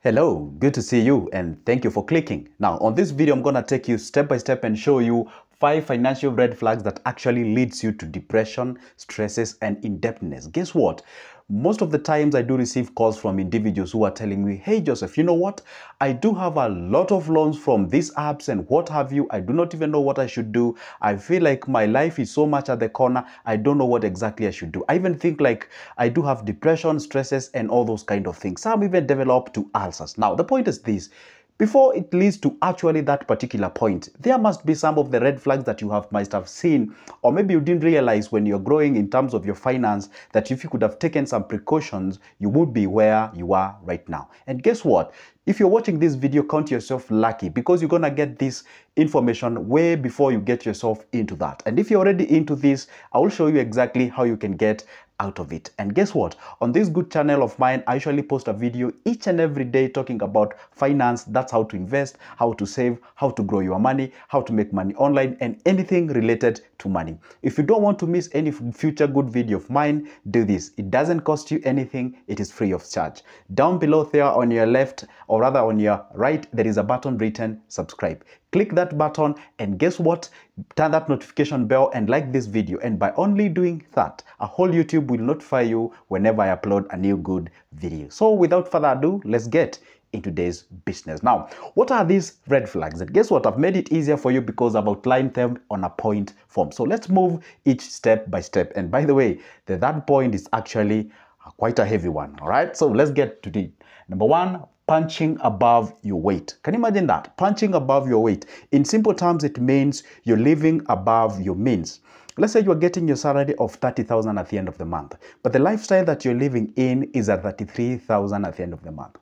Hello, good to see you and thank you for clicking. Now on this video, I'm going to take you step by step and show you 5 financial red flags that actually leads you to depression, stresses and indebtedness. Guess what? Most of the times I do receive calls from individuals who are telling me, hey Joseph, you know what? I do have a lot of loans from these apps and what have you. I do not even know what I should do. I feel like my life is so much at the corner. I don't know what exactly I should do. I even think like I do have depression, stresses and all those kind of things. Some even develop to ulcers. Now, the point is this. Before it leads to actually that particular point, there must be some of the red flags that you might have seen, or maybe you didn't realize when you're growing in terms of your finance that if you could have taken some precautions, you would be where you are right now. And guess what? If you're watching this video, count yourself lucky because you're going to get this information way before you get yourself into that. And if you're already into this, I will show you exactly how you can get out of it. And guess what? On this good channel of mine, I usually post a video each and every day talking about finance. That's how to invest, how to save, how to grow your money, how to make money online, and anything related to money. If you don't want to miss any future good video of mine, do this. It doesn't cost you anything. It is free of charge. Down below there on your left, or rather on your right, there is a button written subscribe. Click that button and guess what? Turn that notification bell and like this video. And by only doing that, a whole YouTube will notify you whenever I upload a new good video. So without further ado, let's get into today's business. Now, what are these red flags? And guess what? I've made it easier for you because I've outlined them on a point form. So let's move each step by step. And by the way, the third point is actually quite a heavy one. All right, so let's get to it. Number one, punching above your weight. Can you imagine that? Punching above your weight. In simple terms, it means you're living above your means. Let's say you're getting your salary of 30,000 at the end of the month, but the lifestyle that you're living in is at 33,000 at the end of the month.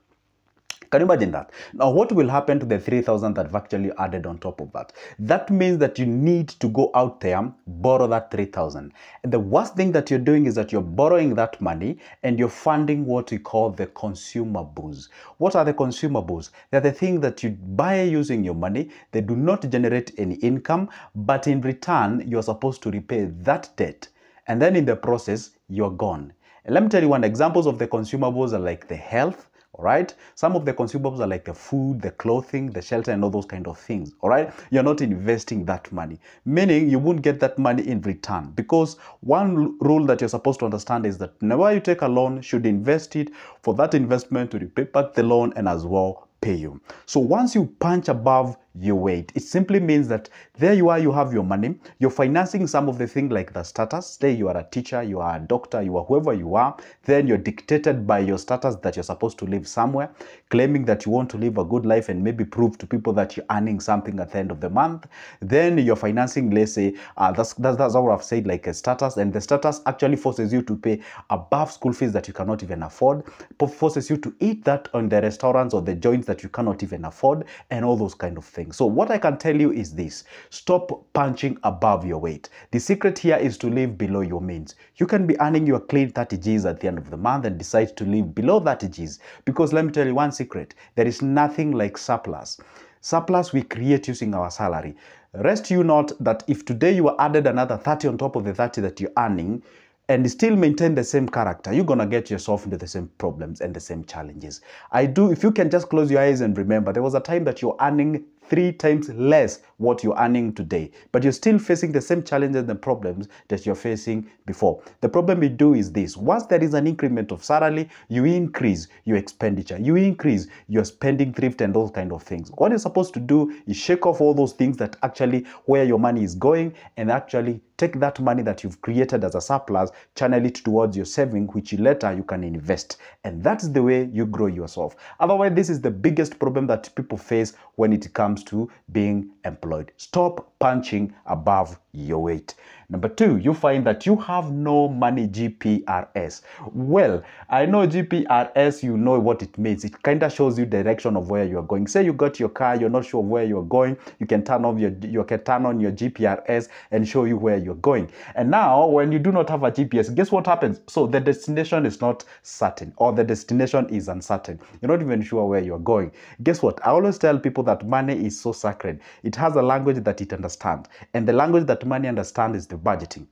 Can you imagine that? Now, what will happen to the 3,000 that have actually added on top of that? That means that you need to go out there, borrow that 3,000. And the worst thing that you're doing is that you're borrowing that money and you're funding what we call the consumables. What are the consumables? They're the things that you buy using your money. They do not generate any income, but in return, you're supposed to repay that debt. And then in the process, you're gone. And let me tell you one examples of the consumables are like the health. All right, some of the consumables are like the food, the clothing, the shelter, and all those kind of things. All right, you're not investing that money, meaning you won't get that money in return. Because one rule that you're supposed to understand is that whenever you take a loan, you should invest it for that investment to repay back the loan and as well pay you. So once you punch above your weight, it simply means that there you are, you have your money, you're financing some of the things like the status. Say you are a teacher, you are a doctor, you are whoever you are, then you're dictated by your status that you're supposed to live somewhere, claiming that you want to live a good life and maybe prove to people that you're earning something at the end of the month. Then you're financing, let's say, that's how I've said, like a status, and the status actually forces you to pay above school fees that you cannot even afford, forces you to eat that on the restaurants or the joints that you cannot even afford, and all those kind of things. So what I can tell you is this: stop punching above your weight. The secret here is to live below your means. You can be earning your clean 30 G's at the end of the month and decide to live below 30 G's, because let me tell you one secret: there is nothing like surplus. Surplus we create using our salary. Rest you not that if today you added another 30 on top of the 30 that you're earning, and still maintain the same character, you're gonna get yourself into the same problems and the same challenges. If you can just close your eyes and remember, there was a time that you're earning 3 times less what you're earning today, but you're still facing the same challenges and problems that you're facing before. The problem you do is this: once there is an increment of salary, you increase your expenditure, you increase your spending, thrift, and those kind of things. What you're supposed to do is shake off all those things that actually where your money is going, and actually take that money that you've created as a surplus, channel it towards your saving, which later you can invest. And that's the way you grow yourself. Otherwise, this is the biggest problem that people face when it comes to being employed. Stop punching above your weight. Number 2, you find that you have no money GPRS. Well, I know GPRS, you know what it means. It kind of shows you direction of where you're going. Say you got your car, you're not sure where you're going. You can turn off you can turn on your GPRS and show you where you're going. And now, when you do not have a GPS, guess what happens? So the destination is not certain, or the destination is uncertain. You're not even sure where you're going. Guess what? I always tell people that money is so sacred. It has a language that it understands. And the language that money understands is the budgeting.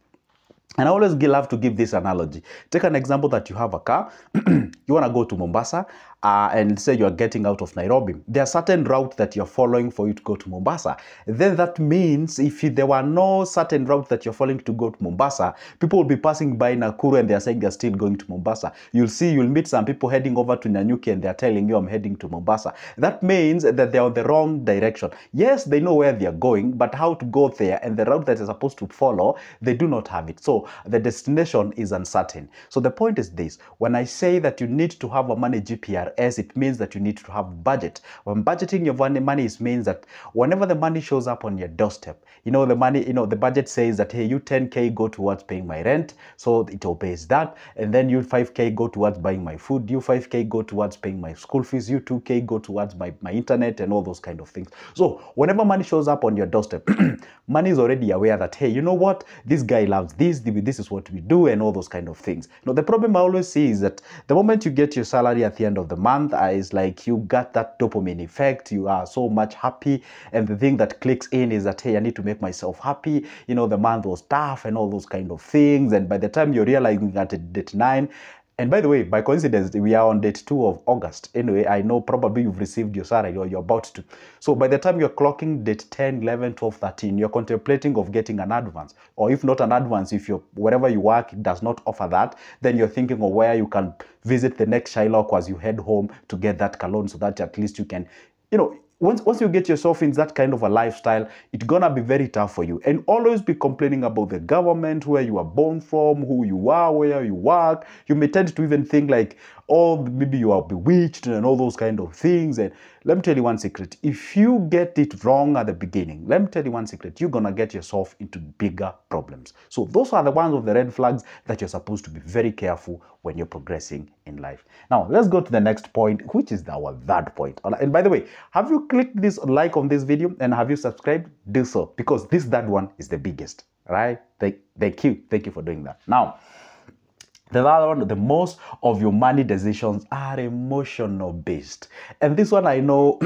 And I always love to give this analogy. Take an example that you have a car, you want to go to Mombasa, and say you're getting out of Nairobi, there are certain routes that you're following for you to go to Mombasa. Then that means if there were no certain route that you're following to go to Mombasa, people will be passing by Nakuru and they're saying they're still going to Mombasa. You'll meet some people heading over to Nanyuki and they're telling you I'm heading to Mombasa. That means that they're on the wrong direction. Yes, they know where they're going, but how to go there and the route that they're supposed to follow, they do not have it. So the destination is uncertain. So the point is this: when I say that you need to have a money GPRS, it means that you need to have budget. When budgeting your money, it means that whenever the money shows up on your doorstep, the budget says that, hey, you 10K go towards paying my rent, so it obeys that, and then you 5K go towards buying my food, you 5K go towards paying my school fees, you 2K go towards my internet and all those kind of things. So whenever money shows up on your doorstep, money is already aware that, hey, you know what, this guy loves this is what we do, and all those kind of things. The problem I always see is that the moment you get your salary at the end of the month, it's like you got that dopamine effect. You are so much happy, and the thing that clicks in is that, hey, I need to make myself happy. The month was tough and all those kind of things, and by the time you're realizing at date 9, and by the way, by coincidence, we are on date 2 of August. Anyway, I know probably you've received your salary or you're about to. So by the time you're clocking date 10, 11, 12, 13, you're contemplating of getting an advance. Or if not an advance, if wherever you work does not offer that, then you're thinking of where you can visit the next Shylock as you head home to get that cologne, so that at least you can, once you get yourself in that kind of a lifestyle, it's gonna be very tough for you. And always be complaining about the government, where you are born from, who you are, where you work. You may tend to even think like, oh, maybe you are bewitched and all those kind of things. And let me tell you one secret: if you get it wrong at the beginning, let me tell you one secret, you're gonna get yourself into bigger problems. So those are the ones of the red flags that you're supposed to be very careful when you're progressing in life. Now let's go to the next point, which is our third point. And by the way, have you clicked this like on this video and have you subscribed? Do so, because this third one is the biggest, right? Thank you for doing that. Now, the other one, the most of your money decisions are emotional based. And this one, I know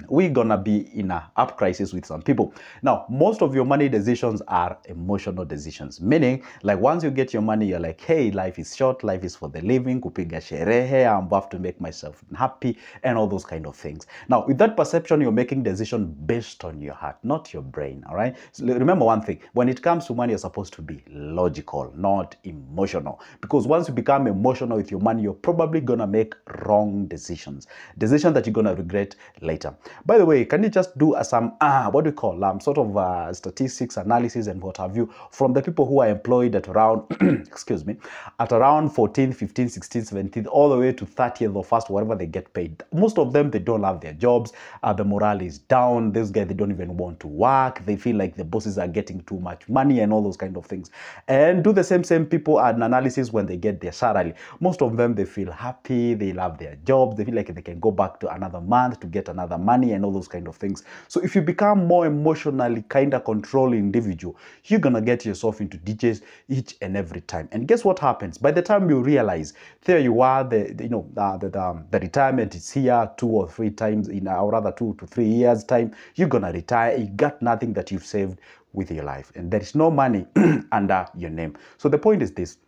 we're gonna be in a up crisis with some people. Now, most of your money decisions are emotional decisions, meaning like once you get your money, you're like, hey, life is short, life is for the living, kupiga sherehe, I'm about to make myself happy, and all those kind of things. Now, with that perception, you're making decisions based on your heart, not your brain, all right? So remember one thing: when it comes to money, you're supposed to be logical, not emotional, because once you become emotional with your money, you're probably gonna make wrong decisions that you're gonna regret later. By the way, can you just do some what do you call sort of statistics analysis and what have you from the people who are employed at around excuse me, at around 14, 15, 16, 17, all the way to 30th or first, whatever they get paid. Most of them, they don't love their jobs. The morale is down. These guys, they don't even want to work. They feel like the bosses are getting too much money and all those kind of things. And do the same people an analysis when they get their salary. Most of them, they feel happy. They love their jobs. They feel like they can go back to another month to get another money and all those kind of things. So if you become more emotionally kind of controlling individual, you're gonna get yourself into DJs each and every time. And guess what happens? By the time you realize, there you are, the retirement is here 2 or 3 times in, or rather 2 to 3 years time, you're gonna retire. You got nothing that you've saved with your life, and there is no money under your name. So the point is this: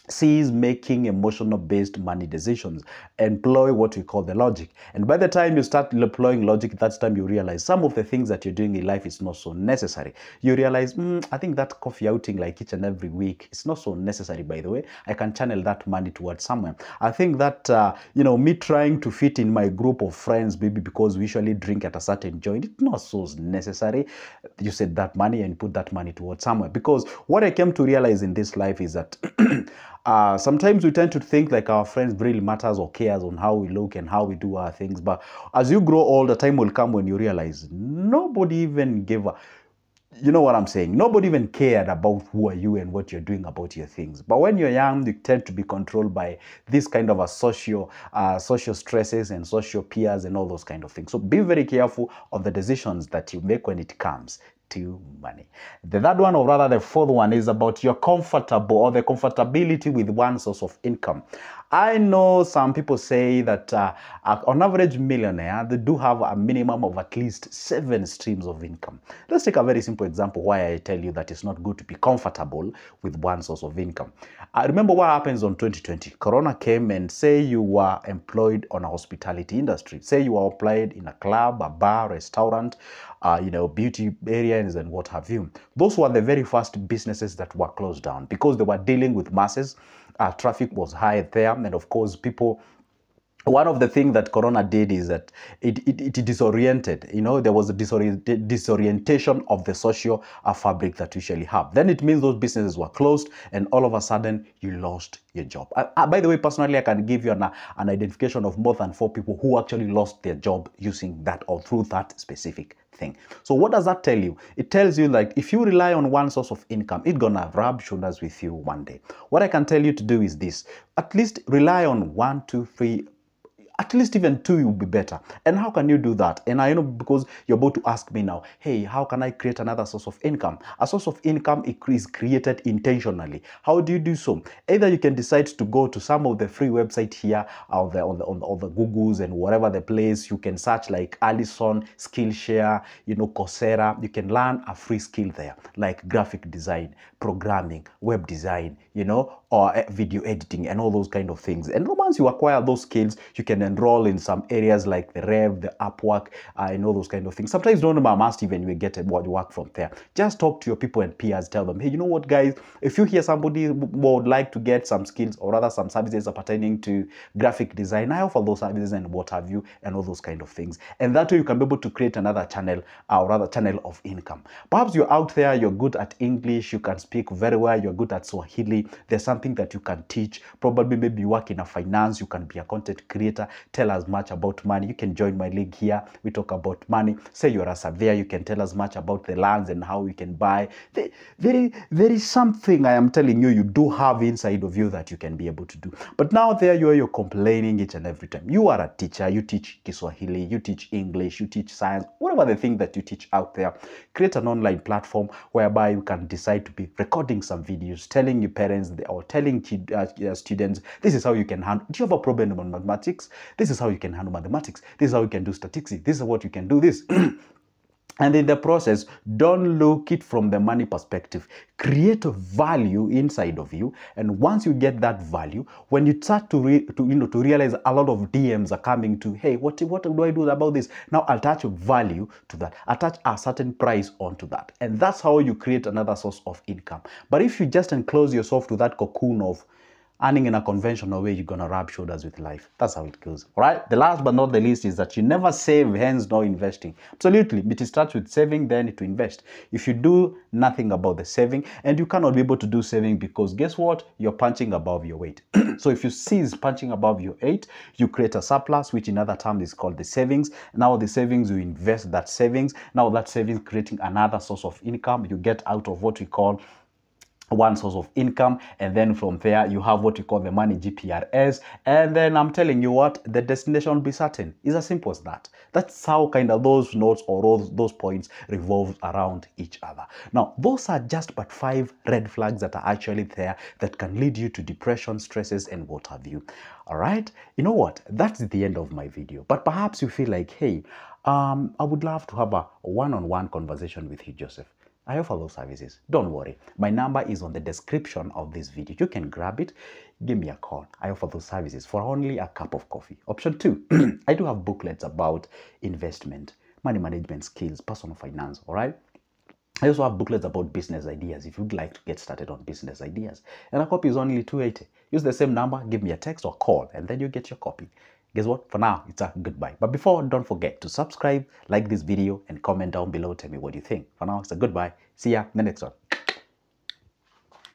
cease making emotional based money decisions. Employ what we call the logic. And by the time you start employing logic, that's time you realize some of the things that you're doing in life is not so necessary. You realize, I think that coffee outing like each and every week, it's not so necessary, by the way. I can channel that money towards somewhere. I think that me trying to fit in my group of friends, maybe because we usually drink at a certain joint, it's not so necessary. You set that money and put that money towards somewhere. Because what I came to realize in this life is that sometimes we tend to think like our friends really matters or cares on how we look and how we do our things. But as you grow older, time will come when you realize nobody even gave a, you know what I'm saying? Nobody even cared about who are you and what you're doing about your things. But when you're young, you tend to be controlled by this kind of a social stresses and social peers and all those kind of things. So be very careful of the decisions that you make when it comes to money. The third one, or rather the fourth one, is about your comfortable or the comfortability with one source of income. I know some people say that on average millionaire, they do have a minimum of at least 7 streams of income. Let's take a very simple example why I tell you that it's not good to be comfortable with one source of income. Remember what happens on 2020. Corona came and say you were employed on a hospitality industry. Say you were employed in a club, a bar, restaurant, beauty areas and what have you. Those were the very first businesses that were closed down because they were dealing with masses. Traffic was high there, and of course people, one of the things that Corona did is that it disoriented. There was a disorientation of the social fabric that we usually have. Then it means those businesses were closed, and all of a sudden you lost your job. By the way, personally, I can give you an identification of more than 4 people who actually lost their job using that or through that specific thing. So what does that tell you? It tells you, like, if you rely on one source of income, it's gonna rub shoulders with you one day. What I can tell you to do is this: at least rely on 1, 2, 3, at least even 2 will be better. And how can you do that? And I know, because you're about to ask me now, hey, how can I create another source of income? A source of income is created intentionally. How do you do so? Either you can decide to go to some of the free website here on the Googles and whatever the place. You can search like Allison, Skillshare, Coursera. You can learn a free skill there, like graphic design, programming, web design, or video editing and all those kind of things. And once you acquire those skills, you can enroll in some areas like the Rev, the Upwork, and all those kind of things. Sometimes don't must even you get what work from there. Just talk to your people and peers. Tell them, hey, you know what, guys? If you hear somebody would like to get some skills or rather some services pertaining to graphic design, I offer those services and what have you, and all those kind of things. And that way you can be able to create another channel, or rather channel of income. Perhaps you're out there, you're good at English, you can speak very well, you're good at Swahili. There's something that you can teach. Probably maybe you work in a finance, you can be a content creator. Tell us much about money. You can join my league here. We talk about money. Say you're a surveyor, you can tell us much about the lands and how we can buy. There is something I am telling you, you do have inside of you that you can be able to do. But now there you're complaining each and every time. You are a teacher, you teach Kiswahili, you teach English, you teach science, whatever the thing that you teach out there. Create an online platform whereby you can decide to be recording some videos, telling your parents or telling students, this is how you can handle. Do you have a problem on mathematics? This is how you can handle mathematics. This is how you can do statistics. This is what you can do this. And in the process, don't look it from the money perspective. Create value inside of you. And once you get that value, when you start to realize a lot of DMs are coming to, hey, what do I do about this? Now attach value to that. Attach a certain price onto that. And that's how you create another source of income. But if you just enclose yourself to that cocoon of earning in a conventional way, you're gonna rub shoulders with life. That's how it goes. All right. The last but not the least is that you never save, hence no investing. Absolutely. It starts with saving, then to invest. If you do nothing about the saving, and you cannot be able to do saving because guess what? You're punching above your weight. So if you cease punching above your weight, you create a surplus, which in other terms is called the savings. Now the savings, you invest that savings. Now that savings creating another source of income. You get out of what we call one source of income, and then from there you have what you call the money GPRS, and then I'm telling you what, the destination will be certain. It's as simple as that. That's how kind of those notes or those points revolve around each other. Now those are just but 5 red flags that are actually there that can lead you to depression, stresses, and what have you. All right, you know what, that's the end of my video. But perhaps you feel like, hey, I would love to have a one-on-one conversation with you, Joseph. I offer those services. Don't worry. My number is on the description of this video. You can grab it. Give me a call. I offer those services for only a cup of coffee. Option 2, I do have booklets about investment, money management skills, personal finance. All right. I also have booklets about business ideas if you'd like to get started on business ideas. And a copy is only $280. Use the same number, give me a text or call, and then you get your copy. Guess what? For now, it's a goodbye. But before, don't forget to subscribe, like this video, and comment down below. Tell me what you think. For now, it's a goodbye. See ya in the next one.